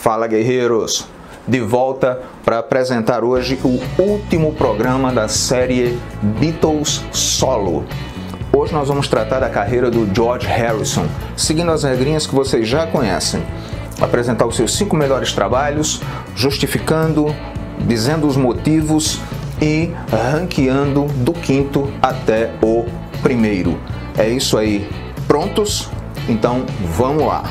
Fala, guerreiros! De volta para apresentar hoje o último programa da série Beatles Solo. Hoje nós vamos tratar da carreira do George Harrison, seguindo as regrinhas que vocês já conhecem. Apresentar os seus 5 melhores trabalhos, justificando, dizendo os motivos e ranqueando do 5º até o 1º. É isso aí. Prontos? Então vamos lá!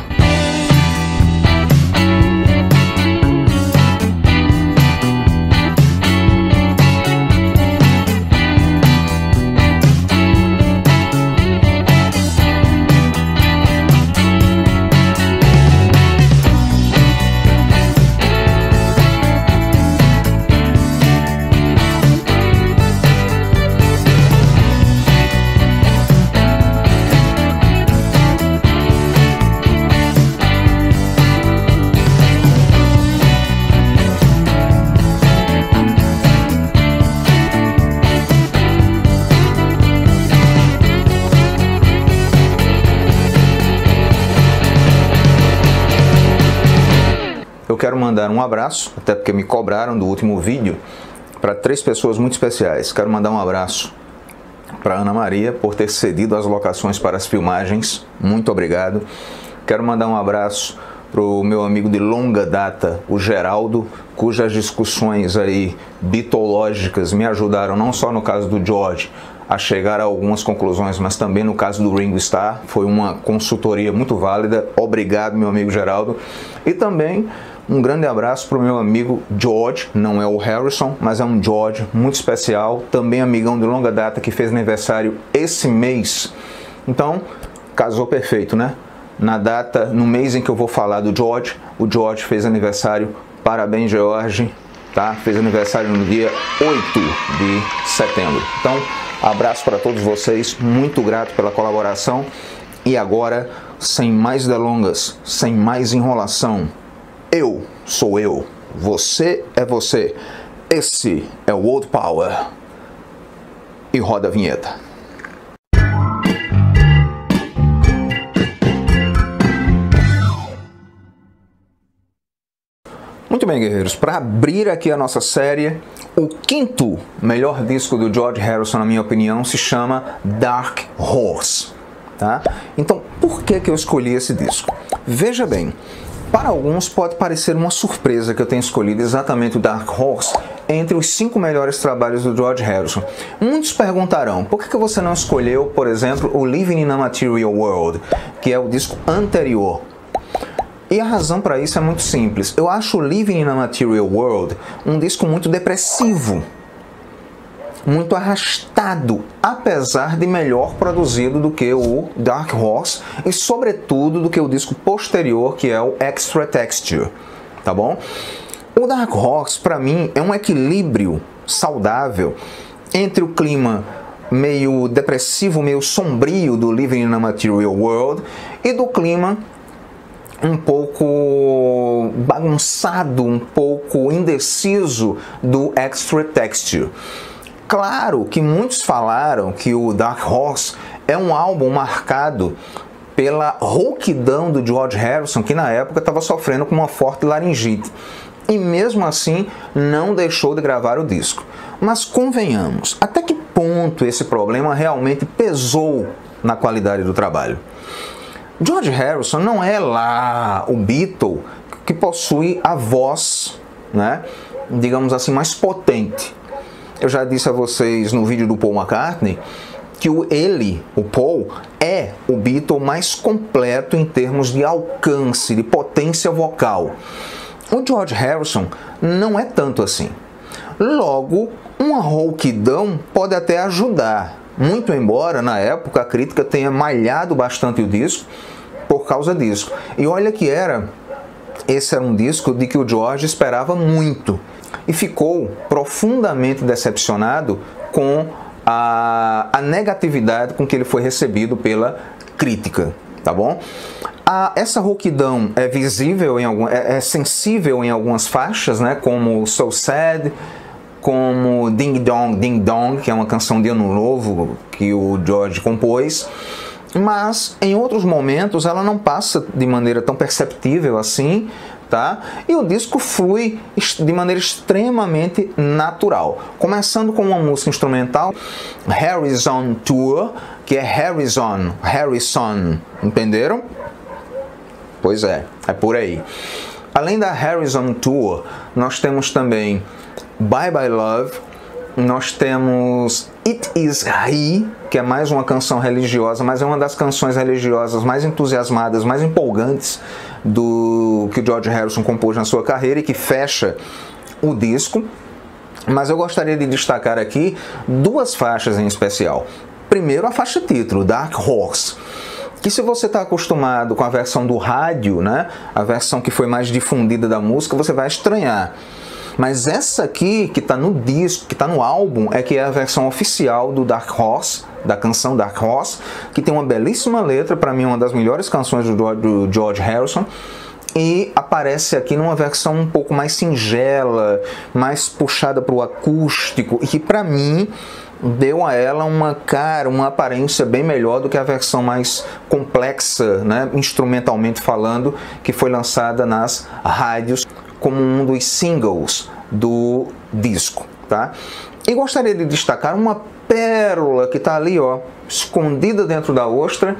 Eu quero mandar um abraço, até porque me cobraram do último vídeo, para 3 pessoas muito especiais. Quero mandar um abraço para Ana Maria por ter cedido as locações para as filmagens. Muito obrigado. Quero mandar um abraço para o meu amigo de longa data, o Geraldo, cujas discussões aí bitológicas me ajudaram, não só no caso do George, a chegar a algumas conclusões, mas também no caso do Ringo Starr. Foi uma consultoria muito válida. Obrigado, meu amigo Geraldo. E também um grande abraço para o meu amigo George, não é o Harrison, mas é um George muito especial, também amigão de longa data, que fez aniversário esse mês. Então, casou perfeito, né? Na data, no mês em que eu vou falar do George, o George fez aniversário. Parabéns, George, tá? Fez aniversário no dia 8 de setembro. Então, abraço para todos vocês, muito grato pela colaboração. E agora, sem mais delongas, sem mais enrolação, eu sou eu, você é você, esse é o Old Power. E roda a vinheta. Muito bem, guerreiros, para abrir aqui a nossa série, o 5º melhor disco do George Harrison, na minha opinião, se chama Dark Horse. Tá? Então, por que eu escolhi esse disco? Veja bem, para alguns pode parecer uma surpresa que eu tenha escolhido exatamente o Dark Horse entre os 5 melhores trabalhos do George Harrison. Muitos perguntarão, por que você não escolheu, por exemplo, o Living in a Material World, que é o disco anterior? E a razão para isso é muito simples. Eu acho o Living in a Material World um disco muito depressivo, muito arrastado, apesar de melhor produzido do que o Dark Horse e sobretudo do que o disco posterior, que é o Extra Texture, tá bom? O Dark Horse, para mim, é um equilíbrio saudável entre o clima meio depressivo, meio sombrio do Living in a Material World e do clima um pouco bagunçado, um pouco indeciso do Extra Texture. Claro que muitos falaram que o Dark Horse é um álbum marcado pela rouquidão do George Harrison, que na época estava sofrendo com uma forte laringite. E mesmo assim não deixou de gravar o disco. Mas convenhamos, até que ponto esse problema realmente pesou na qualidade do trabalho? George Harrison não é lá o Beatle que possui a voz, né, digamos assim, mais potente. Eu já disse a vocês no vídeo do Paul McCartney que o Paul, é o Beatle mais completo em termos de alcance, de potência vocal. O George Harrison não é tanto assim. Logo, uma rouquidão pode até ajudar, muito embora na época a crítica tenha malhado bastante o disco por causa disso. E olha que esse era um disco de que o George esperava muito e ficou profundamente decepcionado com a negatividade com que ele foi recebido pela crítica, tá bom? Essa rouquidão é visível é sensível em algumas faixas, né, como So Sad, como Ding Dong Ding Dong, que é uma canção de Ano Novo que o George compôs, mas em outros momentos ela não passa de maneira tão perceptível assim, tá? E o disco flui de maneira extremamente natural, começando com uma música instrumental, Harrison Tour, que é Harrison, entenderam? Pois é por aí. Além da Harrison Tour, nós temos também Bye Bye Love, nós temos It Is He, que é mais uma canção religiosa, mas é uma das canções religiosas mais entusiasmadas, mais empolgantes do que o George Harrison compôs na sua carreira e que fecha o disco. Mas eu gostaria de destacar aqui duas faixas em especial. Primeiro, a faixa título, Dark Horse, que se você está acostumado com a versão do rádio, né, a versão que foi mais difundida da música, você vai estranhar. Mas essa aqui, que está no disco, que está no álbum, é que é a versão oficial do Dark Horse, da canção Dark Horse, que tem uma belíssima letra, para mim uma das melhores canções do George Harrison, e aparece aqui numa versão um pouco mais singela, mais puxada para o acústico, e que para mim deu a ela uma aparência bem melhor do que a versão mais complexa, né, instrumentalmente falando, que foi lançada nas rádios como um dos singles do disco, tá? E gostaria de destacar uma pérola que está ali, ó, escondida dentro da ostra,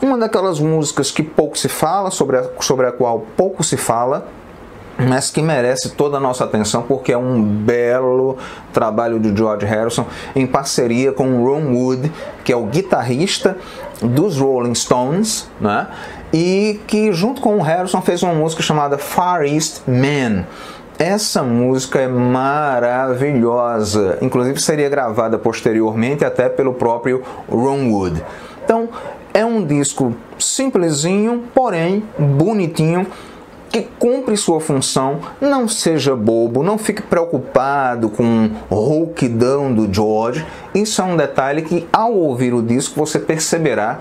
uma daquelas músicas que pouco se fala, sobre a qual pouco se fala, mas que merece toda a nossa atenção, porque é um belo trabalho de George Harrison em parceria com Ron Wood, que é o guitarrista dos Rolling Stones, né? E que junto com o Harrison fez uma música chamada Far East Man. Essa música é maravilhosa, inclusive seria gravada posteriormente até pelo próprio Ron Wood. Então é um disco simplesinho, porém bonitinho, que cumpre sua função. Não seja bobo, não fique preocupado com o rouquidão do George. Isso é um detalhe que ao ouvir o disco você perceberá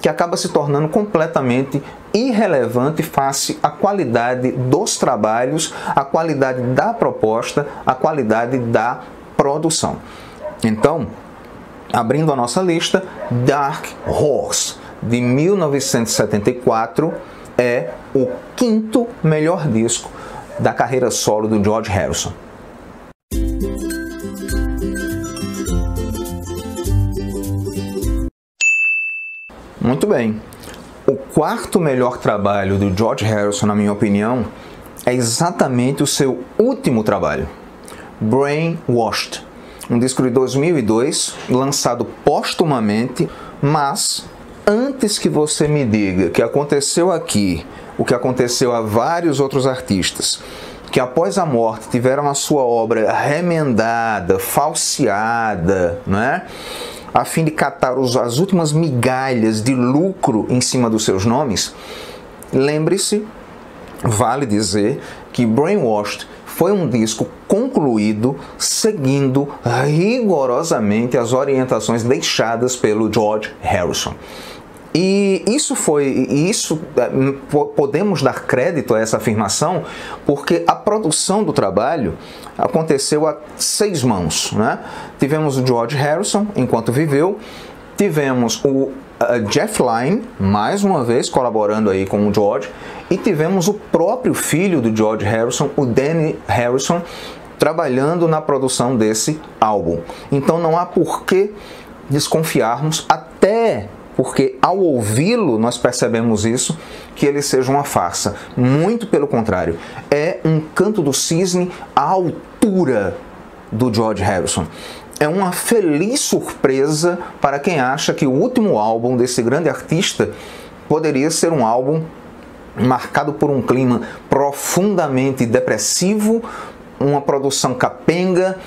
que acaba se tornando completamente irrelevante face à qualidade dos trabalhos, à qualidade da proposta, à qualidade da produção. Então, abrindo a nossa lista, Dark Horse, de 1974, é o quinto melhor disco da carreira solo do George Harrison. Muito bem. O quarto melhor trabalho do George Harrison, na minha opinião, é exatamente o seu último trabalho, Brainwashed, um disco de 2002, lançado póstumamente, mas antes que você me diga que aconteceu aqui o que aconteceu a vários outros artistas, que após a morte tiveram a sua obra remendada, falseada, né, a fim de catar as últimas migalhas de lucro em cima dos seus nomes, lembre-se, vale dizer, que Brainwashed foi um disco concluído seguindo rigorosamente as orientações deixadas pelo George Harrison. E podemos dar crédito a essa afirmação porque a produção do trabalho aconteceu a 6 mãos, né? Tivemos o George Harrison enquanto viveu, tivemos o Jeff Lynne, mais uma vez colaborando aí com o George, e tivemos o próprio filho do George Harrison, o Danny Harrison, trabalhando na produção desse álbum. Então não há por que desconfiarmos, até porque ao ouvi-lo nós percebemos isso, que ele seja uma farsa. Muito pelo contrário, é um canto do cisne à altura do George Harrison. É uma feliz surpresa para quem acha que o último álbum desse grande artista poderia ser um álbum marcado por um clima profundamente depressivo, uma produção capenga,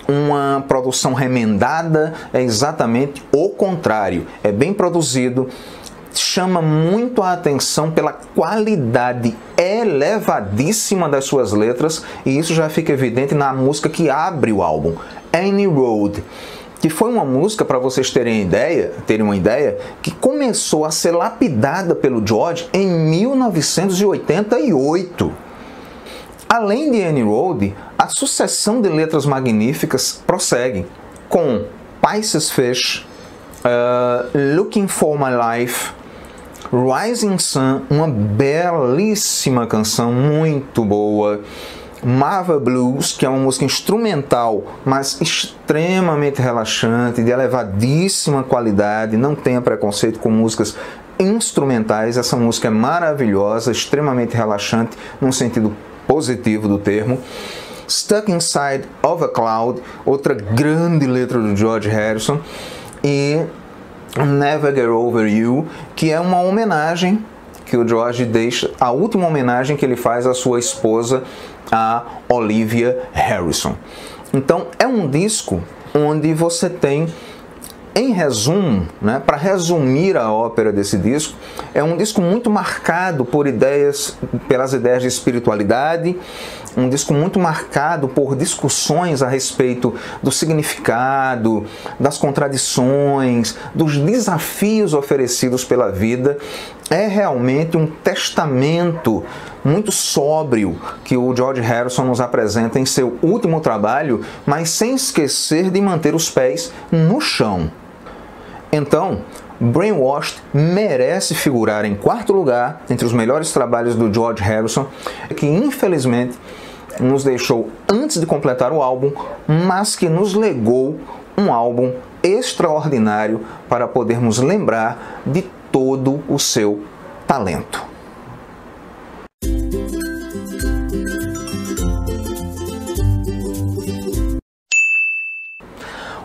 uma produção remendada. É exatamente o contrário. É bem produzido, chama muito a atenção pela qualidade elevadíssima das suas letras, e isso já fica evidente na música que abre o álbum, Any Road, que foi uma música, para vocês terem uma ideia, que começou a ser lapidada pelo George em 1988. Além de Any Road, a sucessão de letras magníficas prossegue com Pisces Fish, Looking for My Life, Rising Sun, uma belíssima canção, muito boa. Mava Blues, que é uma música instrumental, mas extremamente relaxante, de elevadíssima qualidade, não tenha preconceito com músicas instrumentais, essa música é maravilhosa, extremamente relaxante, num sentido positivo do termo. Stuck Inside of a Cloud, outra grande letra do George Harrison, e Never Get Over You, que é uma homenagem que o George deixa, a última homenagem que ele faz à sua esposa, a Olivia Harrison. Então é um disco onde você tem, em resumo, né, para resumir a ópera desse disco, é um disco muito marcado pelas ideias de espiritualidade, um disco muito marcado por discussões a respeito do significado, das contradições, dos desafios oferecidos pela vida. É realmente um testamento muito sóbrio que o George Harrison nos apresenta em seu último trabalho, mas sem esquecer de manter os pés no chão. Então, Brainwashed merece figurar em quarto lugar entre os melhores trabalhos do George Harrison, que infelizmente nos deixou antes de completar o álbum, mas que nos legou um álbum extraordinário para podermos lembrar de todo o seu talento.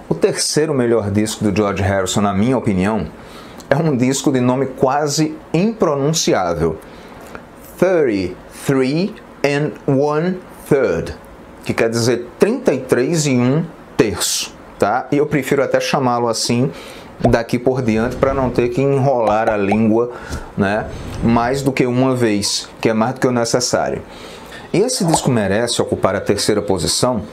O terceiro melhor disco do George Harrison, na minha opinião, é um disco de nome quase impronunciável, 33 and 1/3, que quer dizer 33 e 1/3, tá? E eu prefiro até chamá-lo assim daqui por diante para não ter que enrolar a língua, né, mais do que uma vez, que é mais do que o necessário. E esse disco merece ocupar a terceira posição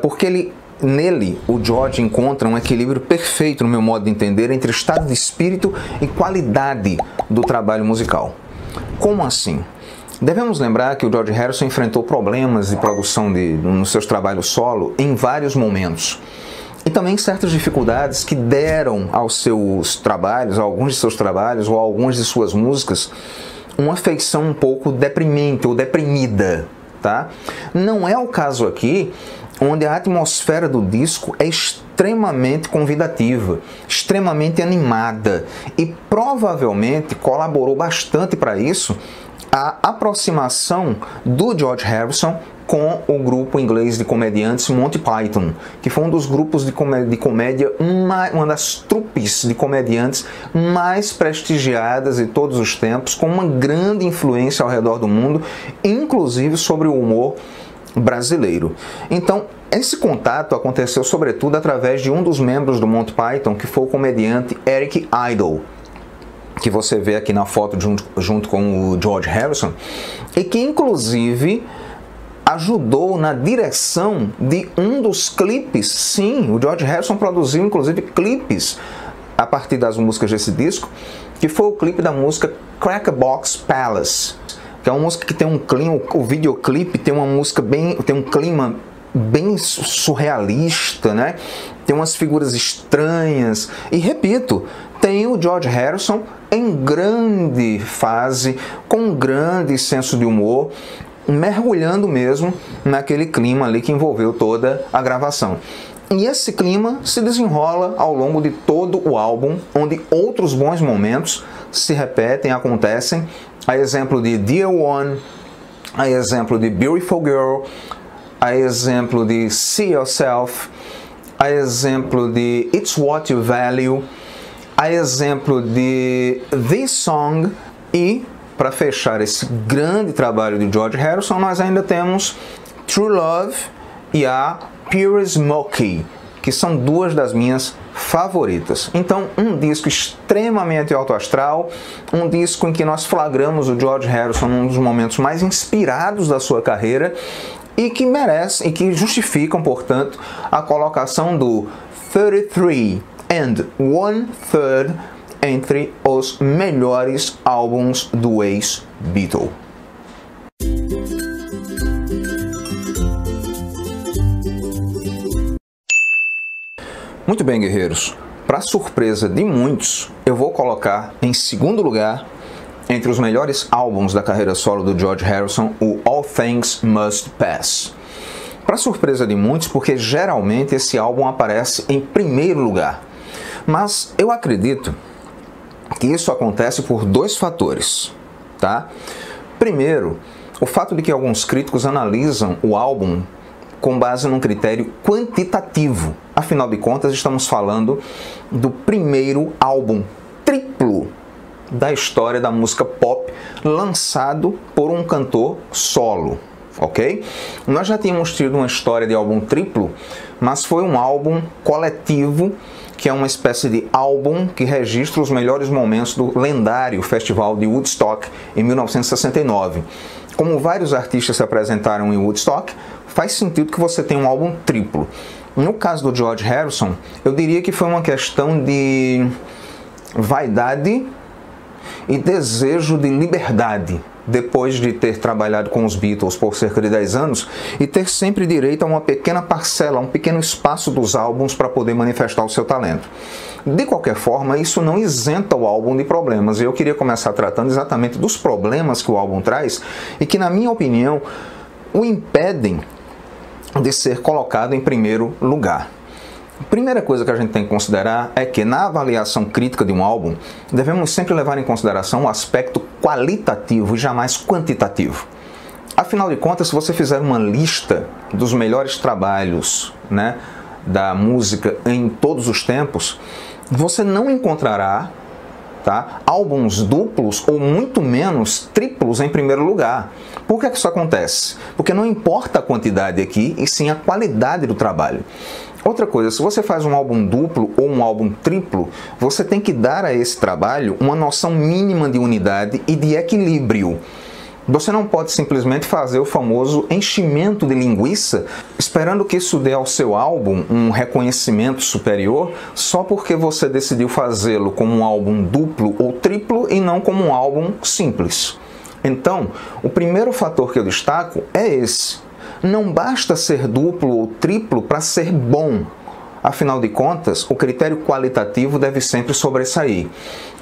porque nele o George encontra um equilíbrio perfeito, no meu modo de entender, entre estado de espírito e qualidade do trabalho musical. Como assim? Devemos lembrar que o George Harrison enfrentou problemas de produção nos seus trabalhos solo em vários momentos. E também certas dificuldades que deram aos seus trabalhos, a alguns de seus trabalhos ou a algumas de suas músicas, uma feição um pouco deprimente ou deprimida, tá? Não é o caso aqui, onde a atmosfera do disco é extremamente convidativa, extremamente animada e provavelmente colaborou bastante para isso a aproximação do George Harrison com o grupo inglês de comediantes Monty Python, que foi um dos grupos de comédia, uma das trupes de comediantes mais prestigiadas de todos os tempos, com uma grande influência ao redor do mundo, inclusive sobre o humor brasileiro. Então, esse contato aconteceu sobretudo através de um dos membros do Monty Python, que foi o comediante Eric Idle, que você vê aqui na foto junto com o George Harrison, e que inclusive ajudou na direção de um dos clipes. Sim, o George Harrison produziu inclusive clipes a partir das músicas desse disco, que foi o clipe da música Crackbox Palace, que é uma música que tem um clima, o videoclipe tem um clima bem surrealista, né? Tem umas figuras estranhas e, repito, tem o George Harrison em grande fase, com um grande senso de humor, mergulhando mesmo naquele clima ali que envolveu toda a gravação. E esse clima se desenrola ao longo de todo o álbum, onde outros bons momentos se repetem, acontecem, a exemplo de Dear One, a exemplo de Beautiful Girl, a exemplo de See Yourself, a exemplo de It's What You Value, a exemplo de This Song e, para fechar esse grande trabalho de George Harrison, nós ainda temos True Love e a Pure Smoky, que são duas das minhas favoritas. Então, um disco extremamente alto astral, um disco em que nós flagramos o George Harrison num dos momentos mais inspirados da sua carreira e que merece e que justificam, portanto, a colocação do 33 and 1/3 entre os melhores álbuns do ex-Beatle. Muito bem, guerreiros. Para surpresa de muitos, eu vou colocar em segundo lugar, entre os melhores álbuns da carreira solo do George Harrison, o All Things Must Pass. Para surpresa de muitos, porque geralmente esse álbum aparece em primeiro lugar. Mas eu acredito que isso acontece por dois fatores, tá? Primeiro, o fato de que alguns críticos analisam o álbum com base num critério quantitativo. Afinal de contas, estamos falando do primeiro álbum triplo da história da música pop lançado por um cantor solo, ok? Nós já tínhamos tido uma história de álbum triplo, mas foi um álbum coletivo, que é uma espécie de álbum que registra os melhores momentos do lendário Festival de Woodstock em 1969. Como vários artistas se apresentaram em Woodstock, faz sentido que você tenha um álbum triplo. No caso do George Harrison, eu diria que foi uma questão de vaidade e desejo de liberdade, depois de ter trabalhado com os Beatles por cerca de 10 anos e ter sempre direito a uma pequena parcela, um pequeno espaço dos álbuns para poder manifestar o seu talento. De qualquer forma, isso não isenta o álbum de problemas, e eu queria começar tratando exatamente dos problemas que o álbum traz e que, na minha opinião, o impedem de ser colocado em primeiro lugar. A primeira coisa que a gente tem que considerar é que, na avaliação crítica de um álbum, devemos sempre levar em consideração o aspecto qualitativo e jamais quantitativo. Afinal de contas, se você fizer uma lista dos melhores trabalhos, né, da música em todos os tempos, você não encontrará, tá, álbuns duplos ou muito menos triplos em primeiro lugar. Por que isso acontece? Porque não importa a quantidade aqui, e sim a qualidade do trabalho. Outra coisa, se você faz um álbum duplo ou um álbum triplo, você tem que dar a esse trabalho uma noção mínima de unidade e de equilíbrio. Você não pode simplesmente fazer o famoso enchimento de linguiça, esperando que isso dê ao seu álbum um reconhecimento superior, só porque você decidiu fazê-lo como um álbum duplo ou triplo e não como um álbum simples. Então, o primeiro fator que eu destaco é esse. Não basta ser duplo ou triplo para ser bom. Afinal de contas, o critério qualitativo deve sempre sobressair.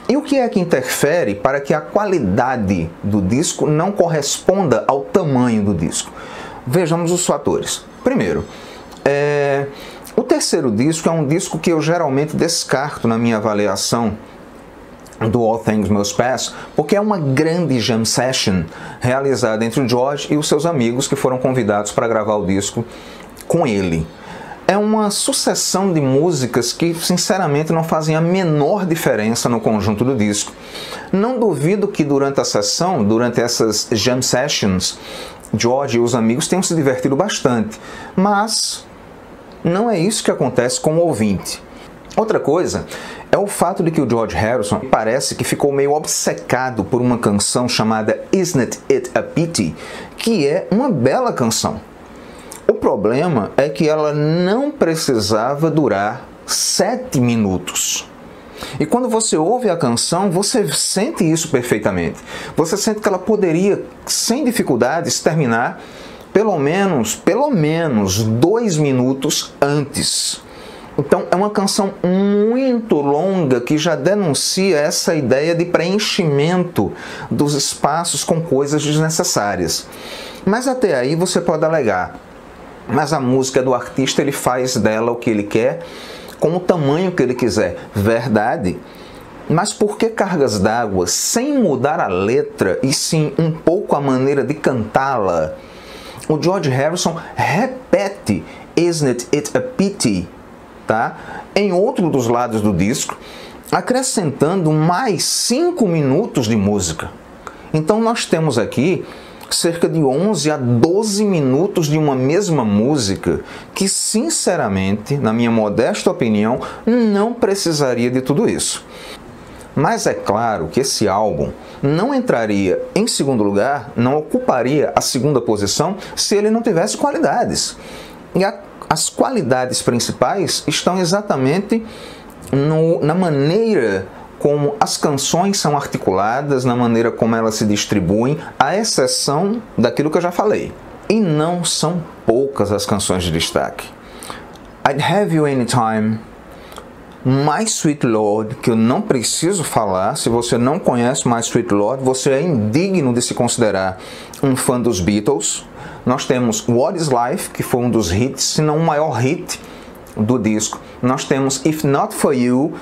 E o que é que interfere para que a qualidade do disco não corresponda ao tamanho do disco? Vejamos os fatores. Primeiro, o terceiro disco é um disco que eu geralmente descarto na minha avaliação do All Things Must Pass, porque é uma grande jam session realizada entre o George e os seus amigos que foram convidados para gravar o disco com ele. É uma sucessão de músicas que, sinceramente, não fazem a menor diferença no conjunto do disco. Não duvido que durante a sessão, durante essas jam sessions, George e os amigos tenham se divertido bastante, mas não é isso que acontece com o ouvinte. Outra coisa é o fato de que o George Harrison parece que ficou meio obcecado por uma canção chamada Isn't It a Pity, que é uma bela canção. O problema é que ela não precisava durar 7 minutos. E quando você ouve a canção, você sente isso perfeitamente. Você sente que ela poderia, sem dificuldades, terminar pelo menos 2 minutos antes. Então é uma canção muito longa que já denuncia essa ideia de preenchimento dos espaços com coisas desnecessárias. Mas até aí você pode alegar, mas a música é do artista, ele faz dela o que ele quer, com o tamanho que ele quiser. Verdade. Mas por que cargas d'água sem mudar a letra e sim um pouco a maneira de cantá-la? O George Harrison repete Isn't It a Pity, tá, em outro dos lados do disco, acrescentando mais 5 minutos de música. Então nós temos aqui cerca de 11 a 12 minutos de uma mesma música que, sinceramente, na minha modesta opinião, não precisaria de tudo isso. Mas é claro que esse álbum não entraria em segundo lugar, não ocuparia a segunda posição se ele não tivesse qualidades. E as qualidades principais estão exatamente na maneira como as canções são articuladas, na maneira como elas se distribuem, à exceção daquilo que eu já falei. E não são poucas as canções de destaque. I'd Have You Anytime, My Sweet Lord, que eu não preciso falar. Se você não conhece My Sweet Lord, você é indigno de se considerar um fã dos Beatles. Nós temos What Is Life, que foi um dos hits, se não o maior hit do disco. Nós temos If Not For You,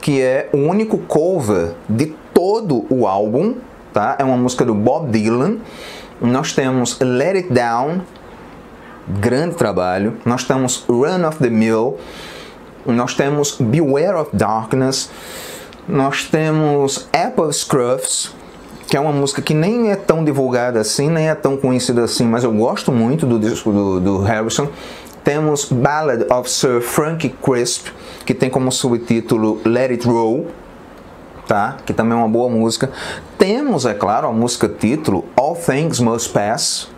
que é o único cover de todo o álbum, tá? É uma música do Bob Dylan. Nós temos Let It Down, grande trabalho. Nós temos Run of the Mill. Nós temos Beware of Darkness. Nós temos Apple Scruffs, que é uma música que nem é tão divulgada assim, nem é tão conhecida assim, mas eu gosto muito do disco do Harrison. Temos Ballad of Sir Frank Crisp, que tem como subtítulo Let It Roll, tá? Que também é uma boa música. Temos, é claro, a música título All Things Must Pass,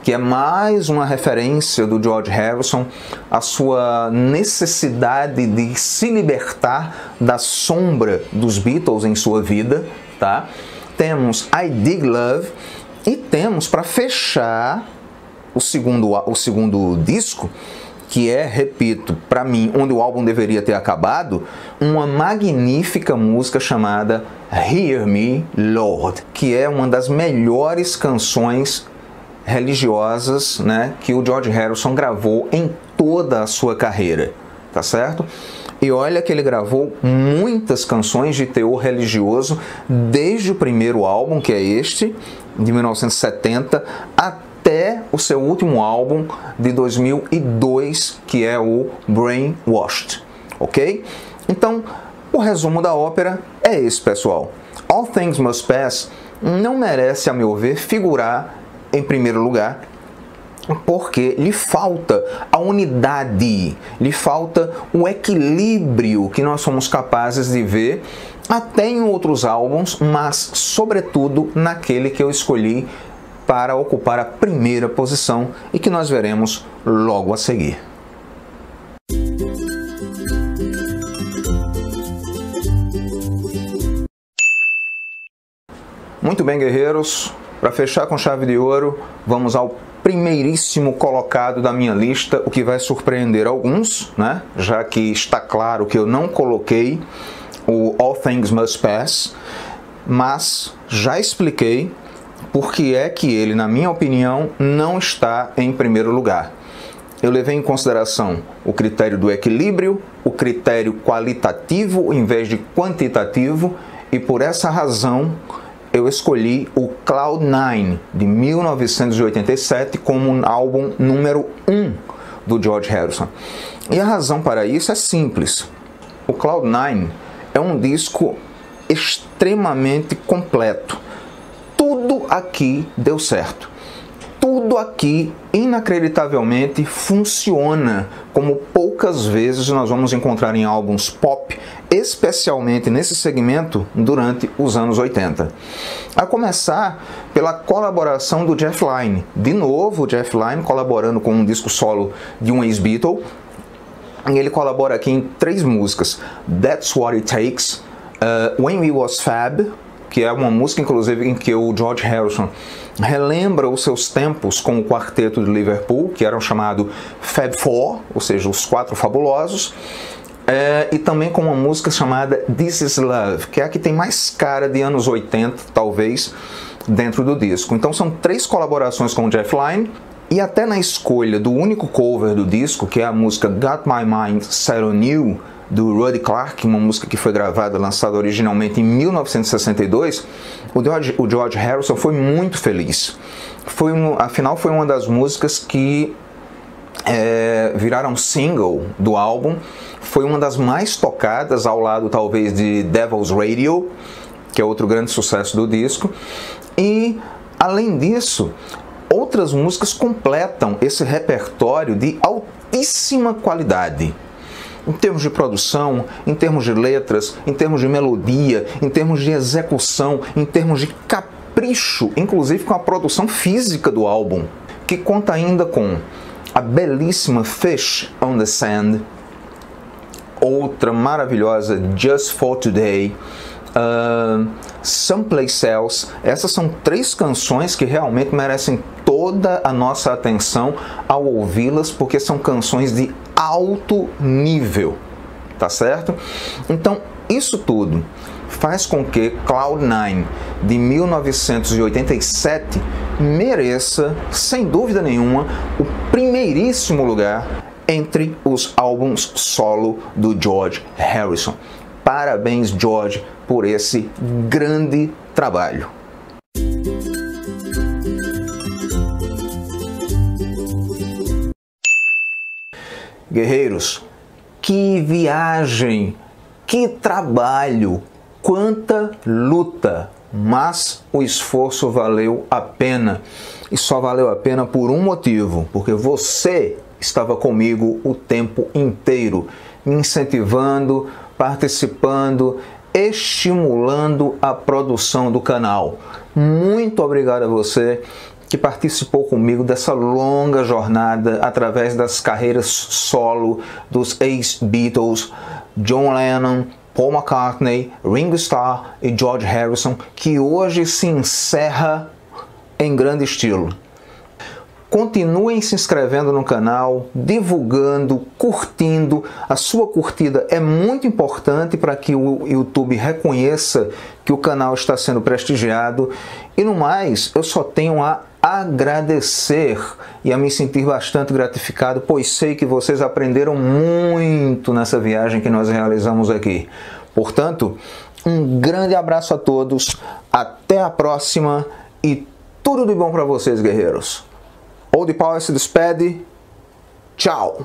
que é mais uma referência do George Harrison à sua necessidade de se libertar da sombra dos Beatles em sua vida, tá? Temos I Dig Love e temos, para fechar o segundo disco, que é, repito, para mim, onde o álbum deveria ter acabado, uma magnífica música chamada Hear Me, Lord, que é uma das melhores canções religiosas, né, que o George Harrison gravou em toda a sua carreira, tá certo? E olha que ele gravou muitas canções de teor religioso desde o primeiro álbum, que é este, de 1970, até o seu último álbum de 2002, que é o Brainwashed, ok? Então, o resumo da ópera é esse, pessoal. All Things Must Pass não merece, a meu ver, figurar em primeiro lugar, porque lhe falta a unidade, lhe falta o equilíbrio que nós somos capazes de ver até em outros álbuns, mas sobretudo naquele que eu escolhi para ocupar a primeira posição e que nós veremos logo a seguir. Muito bem, guerreiros. Para fechar com chave de ouro, vamos ao primeiríssimo colocado da minha lista, o que vai surpreender alguns, né? Já que está claro que eu não coloquei o All Things Must Pass, mas já expliquei por que é que ele, na minha opinião, não está em primeiro lugar. Eu levei em consideração o critério do equilíbrio, o critério qualitativo em vez de quantitativo, e por essa razão eu escolhi o Cloud9, de 1987, como um álbum número 1 do George Harrison. E a razão para isso é simples. O Cloud9 é um disco extremamente completo. Tudo aqui deu certo. Tudo aqui, inacreditavelmente, funciona como poucas vezes nós vamos encontrar em álbuns pop, especialmente nesse segmento durante os anos 80. A começar pela colaboração do Jeff Lynne. De novo, o Jeff Lynne colaborando com um disco solo de um ex-Beatle. Ele colabora aqui em 3 músicas. That's What It Takes, When We Was Fab, que é uma música, inclusive, em que o George Harrison relembra os seus tempos com o quarteto de Liverpool, que eram chamado Fab Four, ou seja, os 4 fabulosos, e também com uma música chamada This Is Love, que é a que tem mais cara de anos 80, talvez, dentro do disco. Então são 3 colaborações com o Jeff Lynne, e até na escolha do único cover do disco, que é a música Got My Mind Set On You, do Rudy Clark, uma música que foi gravada, lançada originalmente em 1962, o George Harrison foi muito feliz. Afinal, foi uma das músicas que viraram single do álbum, foi uma das mais tocadas, ao lado talvez de Devil's Radio, que é outro grande sucesso do disco, e além disso, outras músicas completam esse repertório de altíssima qualidade. Em termos de produção, em termos de letras, em termos de melodia, em termos de execução, em termos de capricho, inclusive com a produção física do álbum, que conta ainda com a belíssima Fish on the Sand, outra maravilhosa Just for Today, Someplace Else. Essas são 3 canções que realmente merecem toda a nossa atenção ao ouvi-las, porque são canções de alto nível, tá certo? Então, isso tudo faz com que Cloud9 de 1987 mereça, sem dúvida nenhuma, o primeiríssimo lugar entre os álbuns solo do George Harrison. Parabéns, George, por esse grande trabalho. Guerreiros, que viagem, que trabalho, quanta luta, mas o esforço valeu a pena. E só valeu a pena por um motivo, porque você estava comigo o tempo inteiro, me incentivando, participando, estimulando a produção do canal. Muito obrigado a você que participou comigo dessa longa jornada através das carreiras solo dos ex-Beatles, John Lennon, Paul McCartney, Ringo Starr e George Harrison, que hoje se encerra em grande estilo. Continuem se inscrevendo no canal, divulgando, curtindo. A sua curtida é muito importante para que o YouTube reconheça que o canal está sendo prestigiado. E no mais, eu só tenho a agradecer e a me sentir bastante gratificado, pois sei que vocês aprenderam muito nessa viagem que nós realizamos aqui. Portanto, um grande abraço a todos, até a próxima e tudo de bom para vocês, guerreiros. Old Power se despede. Tchau!